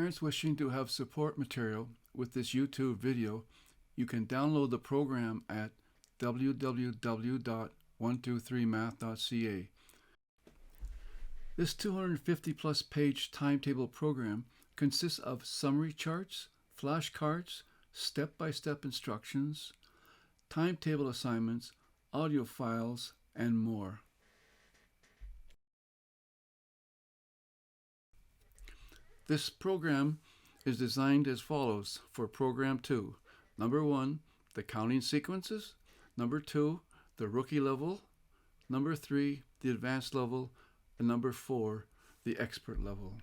parents wishing to have support material with this YouTube video, you can download the program at www.123math.ca. This 250 plus page timetable program consists of summary charts, flashcards, step-by-step instructions, timetable assignments, audio files, and more. This program is designed as follows for Program 2. Number 1, the counting sequences. Number 2, the rookie level. Number 3, the advanced level. And number 4, the expert level.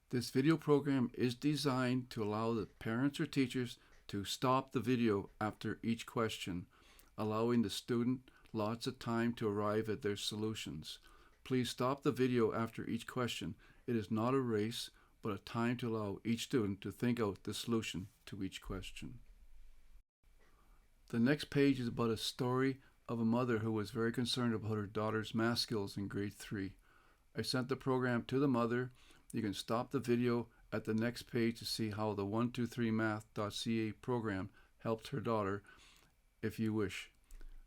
This video program is designed to allow the parents or teachers to stop the video after each question, allowing the student lots of time to arrive at their solutions. Please stop the video after each question. It is not a race, but a time to allow each student to think out the solution to each question. The next page is about a story of a mother who was very concerned about her daughter's math skills in grade 3. I sent the program to the mother. You can stop the video at the next page to see how the 123math.ca program helped her daughter if you wish.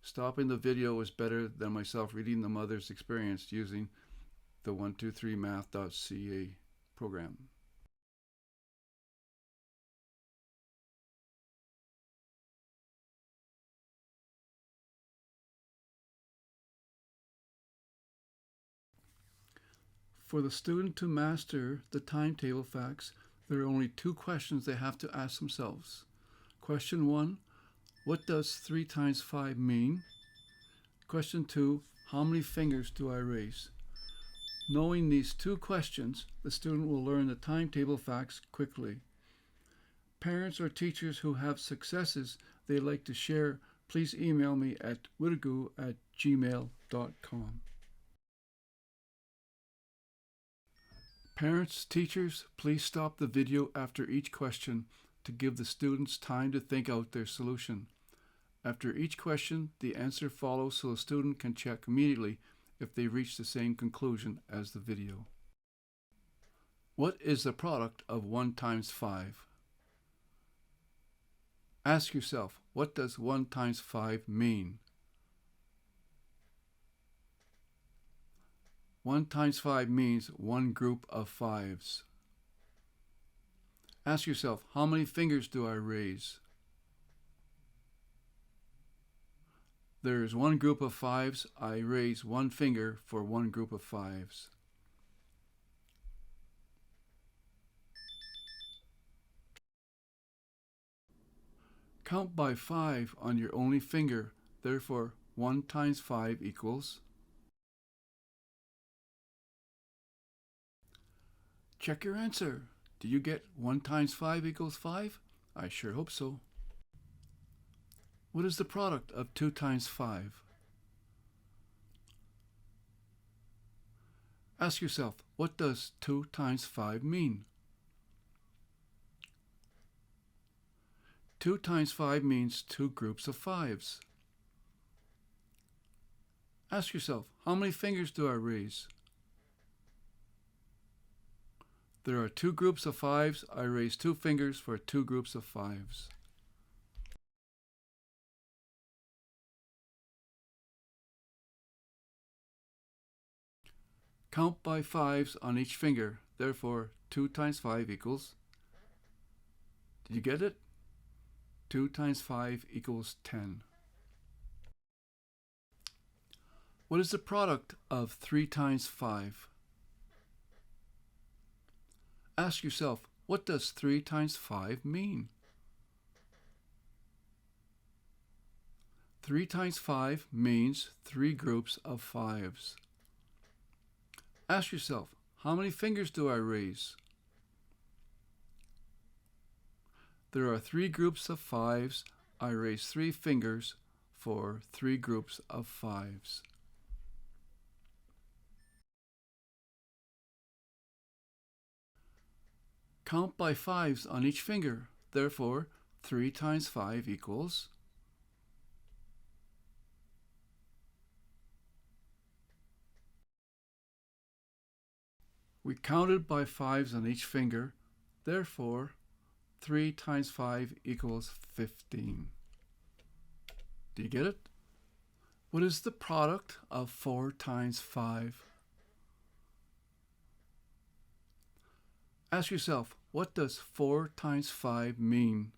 Stopping the video is better than myself reading the mother's experience using the 123math.ca program. For the student to master the timetable facts, there are only 2 questions they have to ask themselves. Question 1, what does 3 times 5 mean? Question 2, how many fingers do I raise? Knowing these 2 questions, the student will learn the timetable facts quickly. Parents or teachers who have successes they'd like to share, please email me at wittagoo@gmail.com. Parents, teachers, please stop the video after each question to give the students time to think out their solution. After each question, the answer follows so the student can check immediately if they reach the same conclusion as the video. What is the product of 1 times 5? Ask yourself, what does 1 times 5 mean? 1 times 5 means 1 group of 5s. Ask yourself, how many fingers do I raise? There is 1 group of 5s. I raise 1 finger for 1 group of 5s. Count by 5 on your only finger. Therefore, 1 times 5 equals. Check your answer. Do you get 1 times 5 equals 5? I sure hope so. What is the product of 2 times 5? Ask yourself, what does 2 times 5 mean? 2 times 5 means 2 groups of 5s. Ask yourself, how many fingers do I raise? There are 2 groups of 5s. I raise 2 fingers for 2 groups of 5s. Count by 5s on each finger. Therefore, 2 times 5 equals. Did you get it? 2 times 5 equals 10. What is the product of 3 times 5? Ask yourself, what does 3 times 5 mean? 3 times 5 means 3 groups of 5s. Ask yourself, how many fingers do I raise? There are 3 groups of 5s. I raise 3 fingers for 3 groups of 5s. Count by 5s on each finger. Therefore, 3 times 5 equals. We counted by 5s on each finger. Therefore, 3 times 5 equals 15. Do you get it? What is the product of 4 times 5? Ask yourself, what does 4 times 5 mean?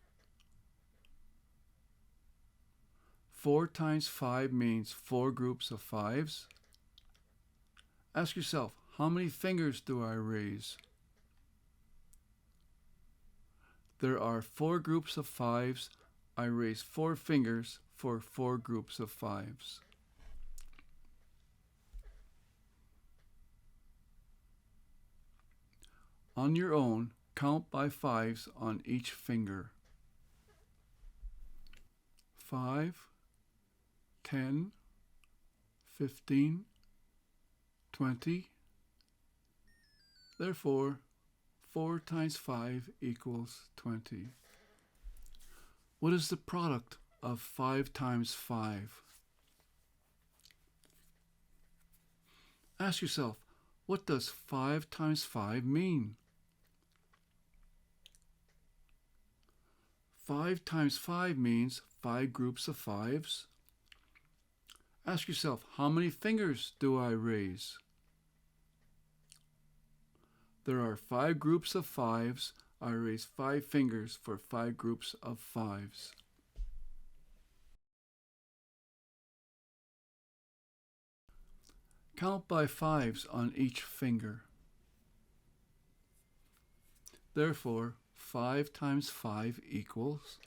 4 times 5 means 4 groups of 5s. Ask yourself, how many fingers do I raise? There are 4 groups of 5s. I raise 4 fingers for 4 groups of 5s. On your own, count by 5s on each finger. 5, 10, 15, 20. Therefore, 4 times 5 equals 20. What is the product of 5 times 5? Ask yourself, what does 5 times 5 mean? 5 times 5 means 5 groups of 5s. Ask yourself, how many fingers do I raise? There are 5 groups of 5s. I raise 5 fingers for 5 groups of 5s. Count by 5s on each finger. Therefore, 5 times 5 equals.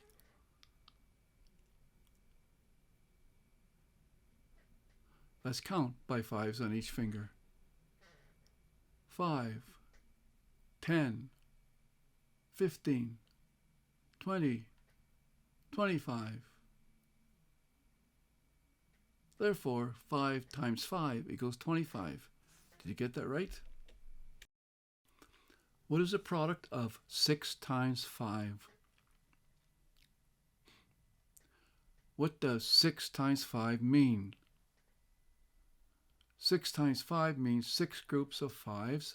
Let's count by 5s on each finger. 5, 10, 15, 20, 25. Therefore, 5 times 5 equals 25. Did you get that right? What is the product of 6 times 5? What does 6 times 5 mean? 6 times 5 means 6 groups of 5s.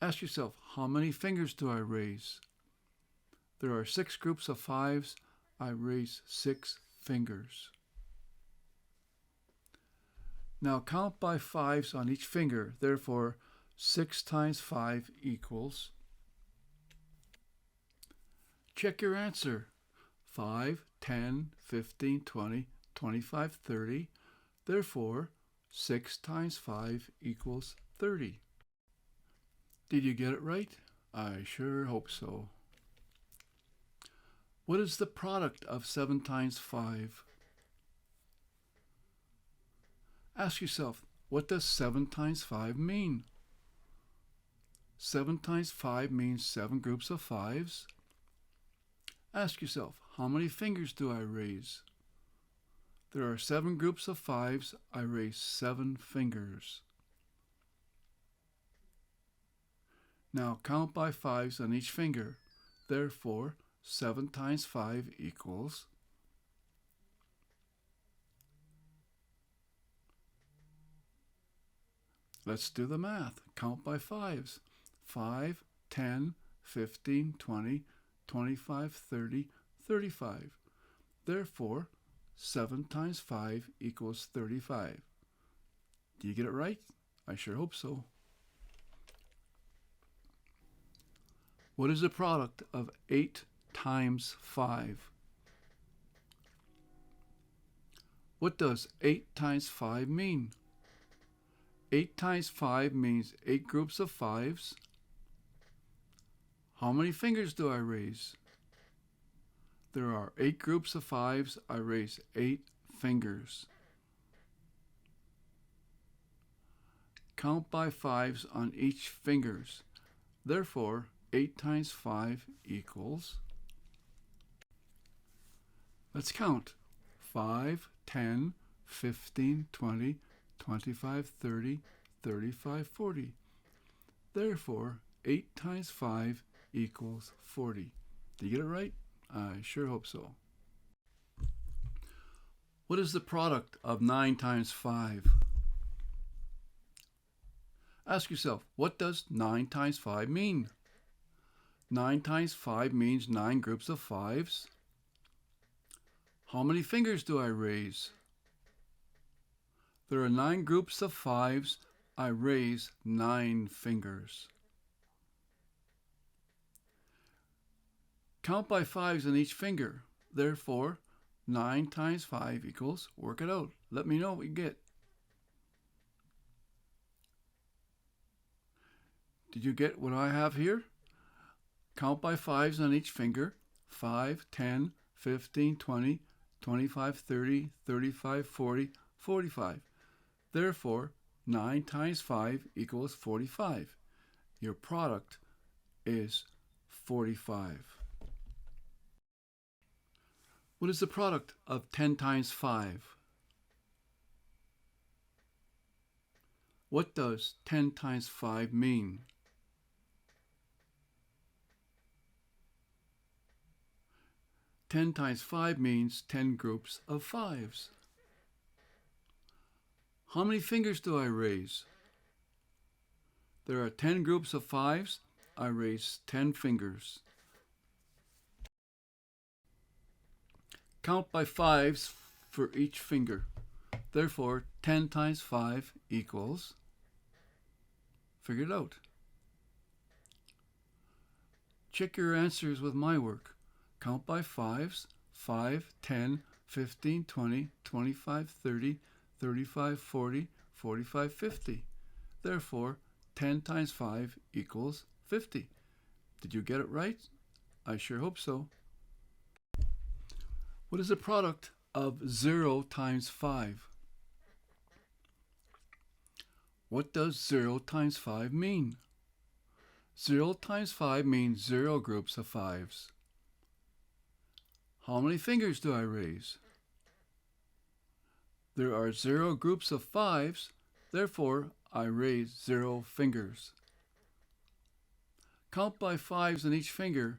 Ask yourself, how many fingers do I raise? There are 6 groups of 5s. I raise 6 fingers. Now count by 5s on each finger. Therefore, 6 times 5 equals. Check your answer. 5, 10, 15, 20, 25, 30. Therefore, 6 times 5 equals 30. Did you get it right? I sure hope so. What is the product of 7 times 5? Ask yourself, what does 7 times 5 mean? 7 times 5 means 7 groups of 5s. Ask yourself, how many fingers do I raise? There are 7 groups of 5s. I raise 7 fingers. Now count by 5s on each finger. Therefore, 7 times 5 equals. Let's do the math. Count by 5s. 5, 10, 15, 20, 25, 30, 35. Therefore, 7 times 5 equals 35. Do you get it right? I sure hope so. What is the product of 8 times 5? What does 8 times 5 mean? 8 times 5 means 8 groups of 5s. How many fingers do I raise? There are 8 groups of 5s. I raise 8 fingers. Count by 5s on each fingers. Therefore, 8 times 5 equals. Let's count. 5, 10, 15, 20, 25, 30, 35, 40. Therefore, 8 times 5 equals 40. Did you get it right? I sure hope so. What is the product of 9 times 5? Ask yourself, what does 9 times 5 mean? 9 times 5 means 9 groups of 5s. How many fingers do I raise? There are 9 groups of 5s. I raise 9 fingers. Count by 5s on each finger. Therefore, 9 times 5 equals, work it out. Let me know what you get. Did you get what I have here? Count by 5s on each finger. 5, 10, 15, 20, 25, 30, 35, 40, 45. Therefore, 9 times 5 equals 45. Your product is 45. What is the product of 10 times 5? What does 10 times 5 mean? Ten times 5 means 10 groups of 5s. How many fingers do I raise? There are 10 groups of 5s. I raise 10 fingers. Count by 5s for each finger. Therefore, 10 times 5 equals, figure it out. Check your answers with my work. Count by 5s, 5, 10, 15, 20, 25, 30, 35, 40, 45, 50. Therefore, 10 times 5 equals 50. Did you get it right? I sure hope so. What is the product of 0 times 5? What does 0 times 5 mean? 0 times 5 means 0 groups of 5s. How many fingers do I raise? There are 0 groups of 5s, therefore I raise 0 fingers. Count by 5s on each finger.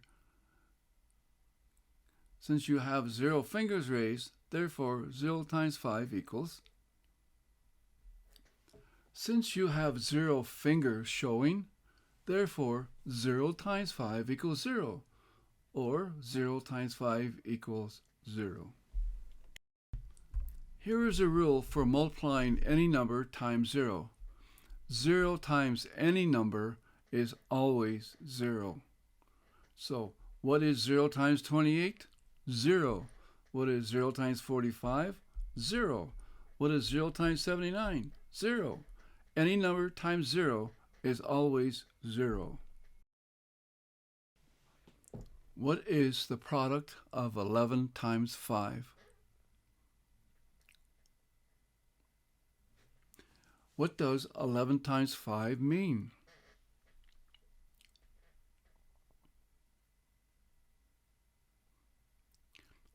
Since you have 0 fingers raised, therefore 0 times 5 equals. Since you have 0 fingers showing, therefore 0 times 5 equals 0. Or 0 times 5 equals 0. Here is a rule for multiplying any number times 0. 0 times any number is always 0. So, what is 0 times 28? 0. What is 0 times 45? 0. What is 0 times 79? 0. Any number times 0 is always 0. What is the product of 11 times 5? What does 11 times 5 mean?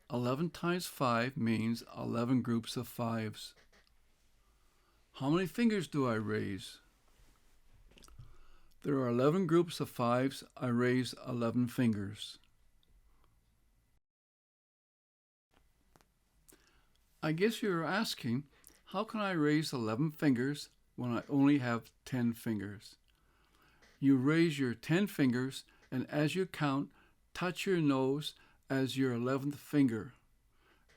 "11 times 5 means 11 groups of 5s. How many fingers do I raise? There are 11 groups of 5s. I raise 11 fingers. I guess you're asking, how can I raise 11 fingers when I only have 10 fingers? You raise your 10 fingers, and as you count, touch your nose as your 11th finger,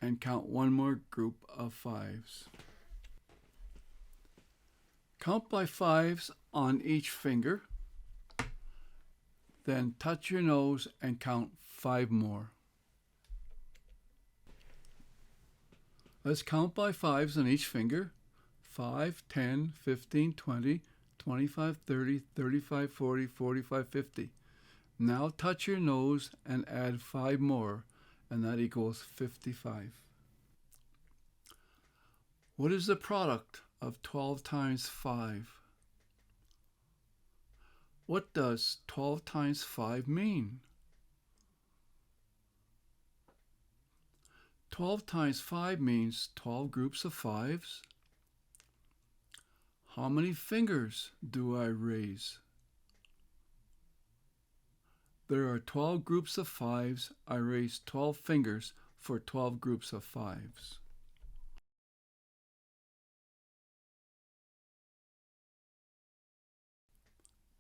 and count one more group of 5s. Count by 5s on each finger, then touch your nose and count 5 more. Let's count by 5s on each finger. 5, 10, 15, 20, 25, 30, 35, 40, 45, 50. Now touch your nose and add 5 more, and that equals 55. What is the product of 12 times 5? What does 12 times 5 mean? 12 times 5 means 12 groups of 5s. How many fingers do I raise? There are 12 groups of 5s. I raise 12 fingers for 12 groups of 5s.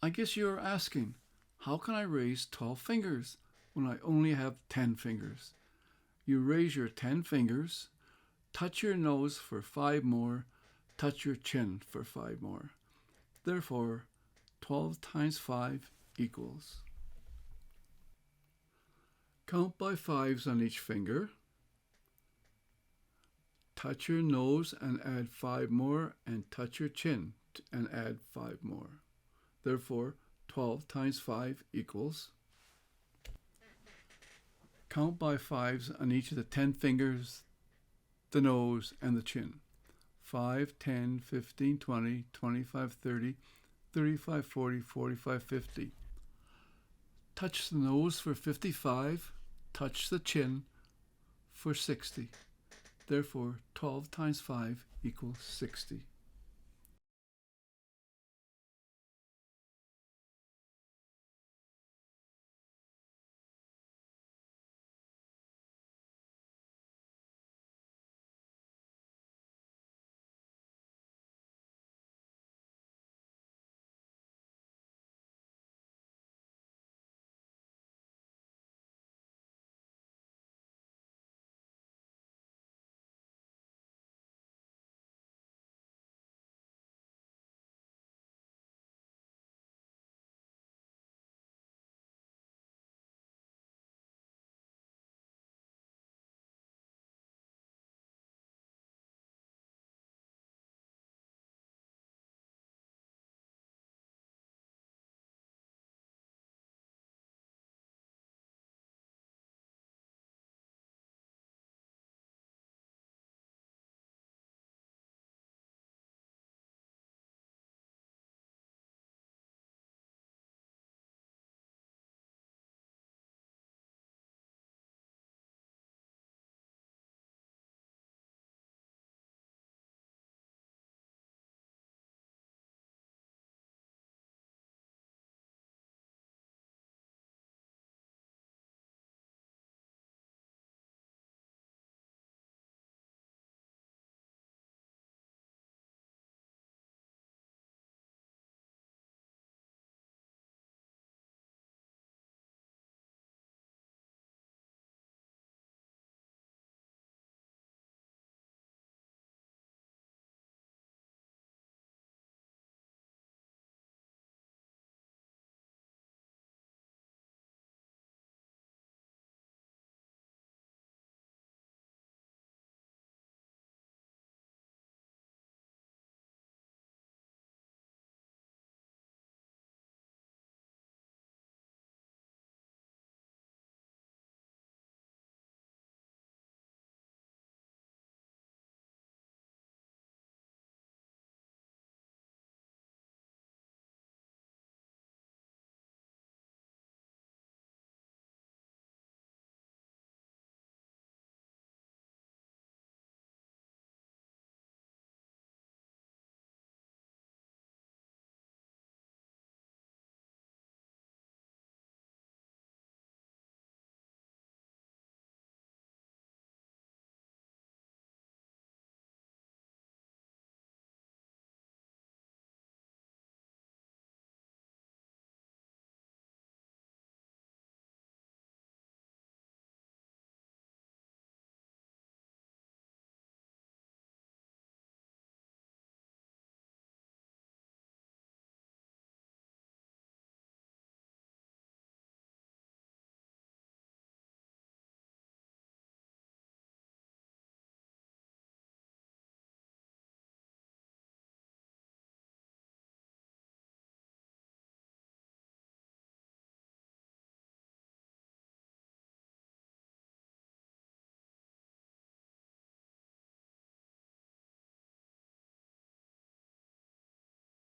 I guess you're asking, how can I raise 12 fingers when I only have 10 fingers? You raise your 10 fingers, touch your nose for 5 more, touch your chin for 5 more. Therefore, 12 times 5 equals. Count by 5s on each finger. Touch your nose and add 5 more, and touch your chin and add 5 more. Therefore, 12 times 5 equals. Count by 5s on each of the 10 fingers, the nose, and the chin. 5, 10, 15, 20, 25, 30, 35, 40, 45, 50. Touch the nose for 55, touch the chin for 60. Therefore, 12 times 5 equals 60.